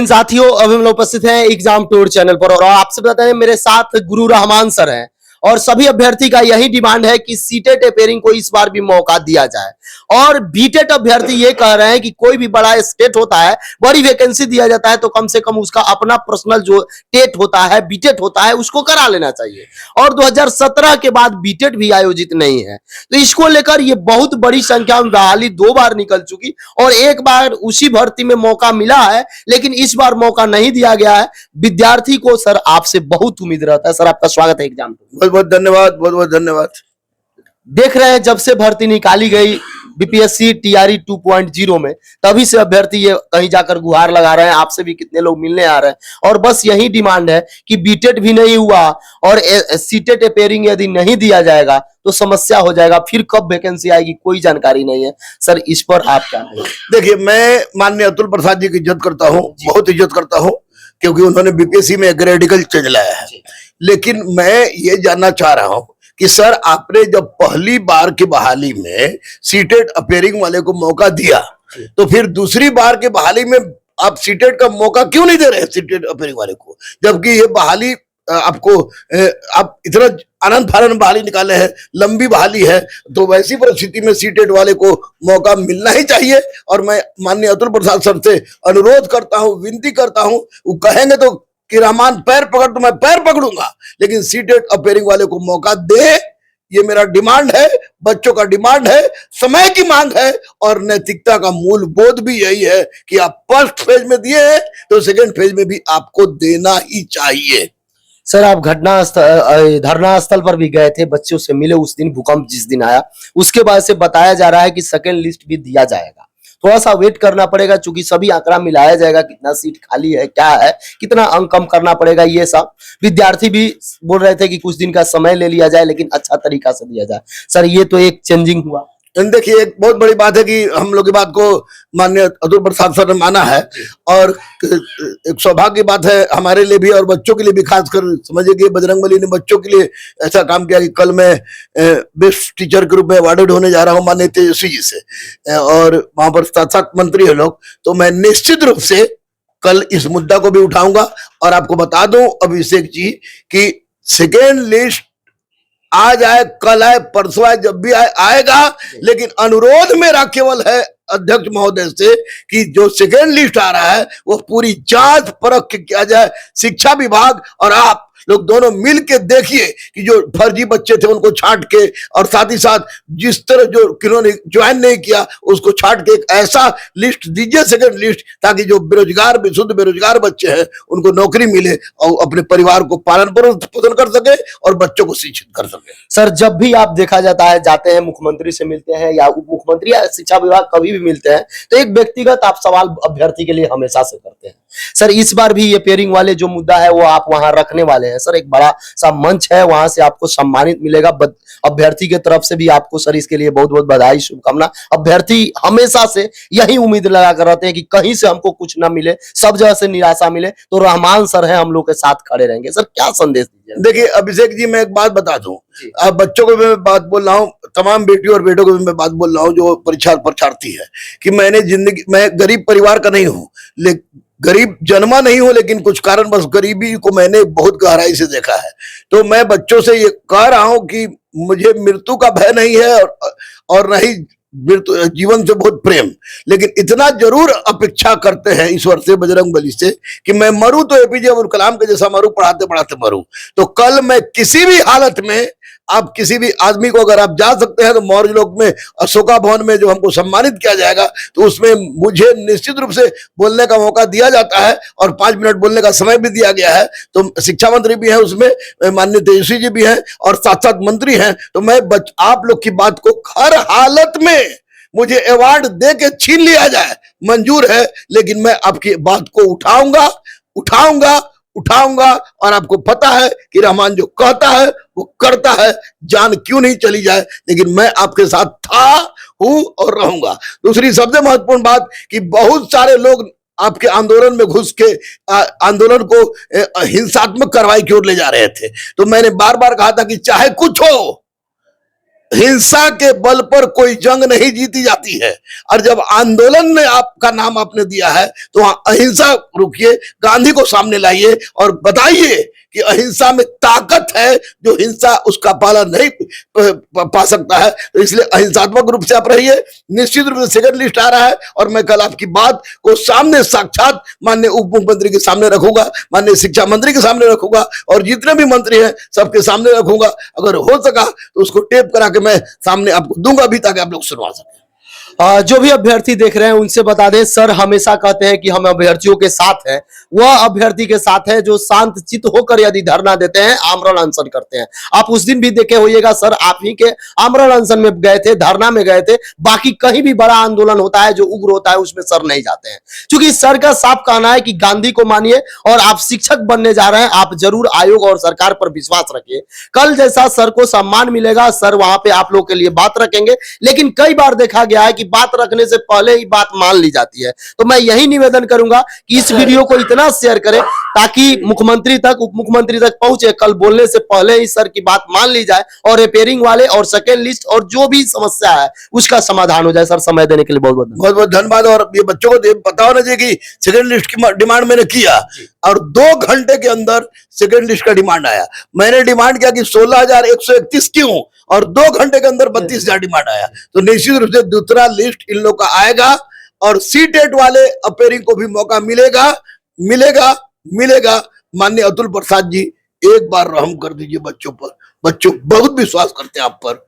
साथियों, अभी हम लोग उपस्थित हैं एग्जाम टूर चैनल पर और आपसे बताते हैं मेरे साथ गुरु रहमान सर हैं और सभी अभ्यर्थी का यही डिमांड है कि सीटेट अपेयरिंग को इस बार भी मौका दिया जाए। और बीटेट अभ्यर्थी ये कह रहे हैं कि कोई भी बड़ा स्टेट होता है, बड़ी वैकेंसी दिया जाता है तो कम से कम उसका अपना पर्सनल जो टेट होता है, बीटेट होता है, उसको करा लेना चाहिए। और 2017 के बाद बीटेट भी आयोजित नहीं है, तो इसको लेकर ये बहुत बड़ी संख्या में बहाली 2 बार निकल चुकी और एक बार उसी भर्ती में मौका मिला है, लेकिन इस बार मौका नहीं दिया गया है। विद्यार्थी को सर आपसे बहुत उम्मीद रहता है। सर आपका स्वागत है एग्जाम। बहुत बहुत धन्यवाद, बहुत बहुत धन्यवाद। देख रहे हैं जब से भर्ती निकाली गई बीपीएससी टीआरई 2.0 में, तभी से अभ्यर्थी ये कहीं जाकर गुहार लगा रहे हैं। आपसे भी कितने लोग मिलने आ रहे हैं और बस यही डिमांड है कि बीटेट भी नहीं हुआ और सीटेट अपेयरिंग यदि नहीं दिया जाएगा तो समस्या हो जाएगा। फिर कब वैकेंसी आएगी कोई जानकारी नहीं है। सर इस पर आप क्या कहेंगे? देखिए, मैं माननीय अतुल प्रसाद जी की इज्जत करता हूँ, बहुत इज्जत करता हूँ, क्योंकि उन्होंने बीपीएससी में एक रेडिकल चेंज लाया है। लेकिन मैं ये जानना चाह रहा हूँ कि सर, आपने जब पहली बार की बहाली में सीटेट अपेयरिंग वाले को मौका दिया, तो फिर दूसरी बार की बहाली में आप सीटेट का मौका क्यों नहीं दे रहे हैं सीटेट अपेयरिंग वाले को, जबकि ये बहाली आपको आप इतना आनंद फानंद बहाली निकाले हैं, लंबी बहाली है, तो वैसी परिस्थिति में सीटेट वाले को मौका मिलना ही चाहिए। और मैं माननीय अतुल प्रसाद सर से अनुरोध करता हूं, विनती करता हूं, वो कहेंगे तो कि रहमान पैर पकड़, तो मैं पैर पकड़ूंगा, लेकिन सीटेट अपेयरिंग वाले को मौका दे। ये मेरा डिमांड है, बच्चों का डिमांड है, समय की मांग है और नैतिकता का मूल बोध भी यही है कि आप फर्स्ट फेज में दिए हैं तो सेकेंड फेज में भी आपको देना ही चाहिए। सर आप धरना स्थल पर भी गए थे, बच्चों से मिले उस दिन, भूकंप जिस दिन आया उसके बाद से बताया जा रहा है कि सेकेंड लिस्ट भी दिया जाएगा। थोड़ा सा वेट करना पड़ेगा, चूंकि सभी आंकड़ा मिलाया जाएगा, कितना सीट खाली है, क्या है, कितना अंक कम करना पड़ेगा, ये सब विद्यार्थी भी बोल रहे थे कि कुछ दिन का समय ले लिया जाए लेकिन अच्छा तरीका से दिया जाए। सर ये तो एक चेंजिंग हुआ। देखिए, एक बहुत बड़ी बात है कि हम लोग की बात को माननीय अतुल प्रसाद सर ने माना है और एक सौभाग्य की बात है हमारे लिए भी और बच्चों के लिए भी। खासकर समझिए कि बजरंगबली ने बच्चों के लिए ऐसा काम किया कि कल मैं बेस्ट टीचर के रूप में अवार्डेड होने जा रहा हूँ माननीय तेजस्वी जी से, और वहां पर 7 मंत्री है लोग, तो मैं निश्चित रूप से कल इस मुद्दा को भी उठाऊंगा। और आपको बता दूं अभिषेक जी कि सेकेंड लिस्ट आज आए, कल आए, परसों आए, जब भी आएगा, लेकिन अनुरोध मेरा केवल है अध्यक्ष महोदय से कि जो सेकेंड लिस्ट आ रहा है वो पूरी जांच परख के किया जाए। शिक्षा विभाग और आप लोग दोनों मिल के देखिए कि जो फर्जी बच्चे थे उनको छांट के, और साथ ही साथ जिस तरह जो किन्होंने ज्वाइन नहीं किया उसको छांट के एक ऐसा लिस्ट दीजिए, सेकंड लिस्ट, ताकि जो बेरोजगार, शुद्ध बेरोजगार बच्चे हैं उनको नौकरी मिले और अपने परिवार को पालन पोषण कर सके और बच्चों को शिक्षित कर सके। सर जब भी आप देखा जाता है, जाते हैं मुख्यमंत्री से मिलते हैं या उप मुख्यमंत्री या शिक्षा विभाग कभी भी मिलते हैं, तो एक व्यक्तिगत आप सवाल अभ्यर्थी के लिए हमेशा से करते हैं। सर इस बार भी ये पेयरिंग वाले जो मुद्दा है वो आप वहां रखने वाले हैं। सर एक बड़ा सा मंच है, वहां से आपको सम्मानित मिलेगा। अभ्यर्थी की तरफ से भी आपको सर इसके लिए बहुत बहुत बधाई, शुभकामना। अभ्यर्थी हमेशा से यही उम्मीद लगा कर रहते हैं कि कहीं से हमको कुछ ना मिले, सब जगह से निराशा मिले, तो रहमान सर है, हम लोग के साथ खड़े रहेंगे। सर क्या संदेश दीजिए? देखिए अभिषेक जी, मैं एक बात बता दूं, अब बच्चों को भी मैं बात बोल रहा हूँ, तमाम बेटियों और बेटों को भी मैं बात बोल रहा हूँ जो परीक्षार्थी है, कि मैंने जिंदगी, मैं गरीब परिवार का नहीं हूँ, गरीब जन्मा नहीं हूं, लेकिन कुछ कारण बस गरीबी को मैंने बहुत गहराई से देखा है। तो मैं बच्चों से ये कह रहा हूं कि मुझे मृत्यु का भय नहीं है और न ही जीवन से बहुत प्रेम, लेकिन इतना जरूर अपेक्षा करते हैं ईश्वर से, बजरंगबली से, कि मैं मरूं तो एपीजे अब्दुल कलाम के जैसा मरूं, पढ़ाते पढ़ाते मरूं। तो कल मैं किसी भी हालत में, आप किसी भी आदमी को अगर आप जा सकते हैं तो मौर्य लोक में अशोका भवन में जो हमको सम्मानित किया जाएगा, तो उसमें मुझे निश्चित रूप से बोलने का मौका दिया जाता है और 5 मिनट बोलने का समय भी दिया गया है। तो शिक्षा मंत्री भी है उसमें, माननीय तेजस्वी जी भी हैं और 7 मंत्री हैं। तो मैं आप लोग की बात को हर हालत में मुझे अवार्ड दे के छीन लिया जाए मंजूर है, लेकिन मैं आपकी बात को उठाऊंगा और आपको पता है कि रहमान जो कहता है वो करता है, जान क्यों नहीं चली जाए, लेकिन मैं आपके साथ था, हूं और रहूंगा। दूसरी सबसे महत्वपूर्ण बात कि बहुत सारे लोग आपके आंदोलन में घुस के आंदोलन को हिंसात्मक कार्रवाई की ओर ले जा रहे थे। तो मैंने बार बार कहा था कि चाहे कुछ हो, हिंसा के बल पर कोई जंग नहीं जीती जाती है। और जब आंदोलन ने आपका नाम आपने दिया है तो वहां अहिंसा रुकिए, गांधी को सामने लाइए और बताइए कि अहिंसा में ताकत है जो हिंसा उसका पालन नहीं पा सकता है। तो इसलिए अहिंसात्मक रूप से आप रहिए। निश्चित रूप से सेकंड लिस्ट आ रहा है और मैं कल आपकी बात को सामने साक्षात माननीय उप मुख्यमंत्री के सामने रखूंगा, माननीय शिक्षा मंत्री के सामने रखूंगा और जितने भी मंत्री हैं सबके सामने रखूंगा। अगर हो सका तो उसको टेप करा के मैं सामने आपको दूंगा भी ताकि आप लोग सुनवा सकें। जो भी अभ्यर्थी देख रहे हैं उनसे बता दें, सर हमेशा कहते हैं कि हम अभ्यर्थियों के साथ हैं। वह अभ्यर्थी के साथ है जो शांत चित्त होकर यदि धरना देते हैं, आमरण अनशन करते हैं। आप उस दिन भी देखे होइएगा सर, आप ही के आमरण अनशन में गए थे, धरना में गए थे। बाकी कहीं भी बड़ा आंदोलन होता है जो उग्र होता है उसमें सर नहीं जाते हैं, क्योंकि सर का साफ कहना है कि गांधी को मानिए और आप शिक्षक बनने जा रहे हैं, आप जरूर आयोग और सरकार पर विश्वास रखिए। कल जैसा सर को सम्मान मिलेगा, सर वहां पे आप लोग के लिए बात रखेंगे। लेकिन कई बार देखा गया है कि बात रखने से पहले ही बात मान ली जाती है। तो मैं यही निवेदन करूंगा कि इस वीडियो को इतना शेयर करें ताकि मुख्यमंत्री तक, उप मुख्यमंत्री तक पहुंचे। कल बोलने से पहले ही सर की बात मान ली जाए और रिपेयरिंग वाले और सेकेंड लिस्ट और जो भी समस्या है उसका समाधान हो जाए। सर समय देने के लिए बहुत बहुत धन्यवाद। और ये बच्चों को पता होना चाहिए कि सेकेंड लिस्ट की डिमांड मैंने किया और 2 घंटे के अंदर सेकेंड लिस्ट का डिमांड आया। मैंने डिमांड किया कि 16,131 क्यों, और 2 घंटे के अंदर 32,000 डिमांड आया। तो निश्चित रूप से दूसरा लिस्ट इन लोग का आएगा और सीटेट वाले अपेयरिंग को भी मौका मिलेगा मिलेगा मिलेगा। माननीय अतुल प्रसाद जी, एक बार रहम कर दीजिए बच्चों पर। बच्चों बहुत विश्वास करते हैं आप पर।